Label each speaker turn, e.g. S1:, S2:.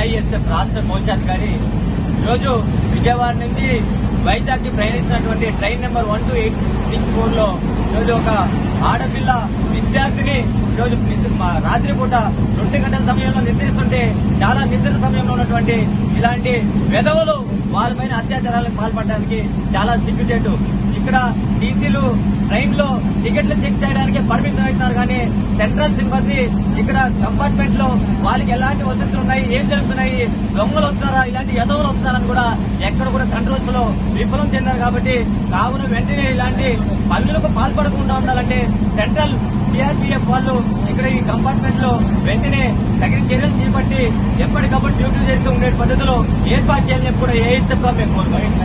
S1: AISF రాష్ట్ర కోశాధికారి ఈరోజు విజయవాడ నుంచి వైజాగ్ కి ప్రయాణిస్తున్నటువంటి ట్రైన్ నెంబర్ 1264 లో ఈరోజు ఒక ఆడపిల్ల విద్యార్థిని ఈరోజు రాత్రిపూట 2 గంటల సమయంలో నిద్రిస్తుంటే చాలా నిద్ర సమయంలో ఉన్నటువంటి ఇలాంటి వెధవలు వారిపైన అత్యాచారాలకు పాల్పడడానికి చాలా సిగ్గుచేటు. ఇక్కడ టీసీలు ట్రైన్ లో టికెట్లు చెక్ చేయడానికి పర్మిషన్ అవుతున్నారు కానీ సెంట్రల్ సిబ్బంది ఇక్కడ కంపార్ట్మెంట్ లో వాళ్ళకి ఎలాంటి వసతులు ఉన్నాయి, ఏం జరుగుతున్నాయి, దొంగలు వస్తున్నారా, ఇలాంటి ఎదవలు వస్తున్నారని కూడా ఎక్కడ కూడా కంట్రోల్స్ లో విఫలం చెందారు. కాబట్టి కావున వెంటనే ఇలాంటి పనులకు పాల్పడకుండా ఉండాలంటే సెంట్రల్ సిఆర్పీఎఫ్ వాళ్ళు ఇక్కడ ఈ కంపార్ట్మెంట్ లో వెంటనే తగిన చర్యలు చేపట్టి ఎప్పటికప్పుడు డ్యూటీలు చేస్తూ ఉండే పద్ధతిలో ఏర్పాటు చేయాలని కూడా ఏఐఎస్ఎఫ్ గా మేము కోరుతాం.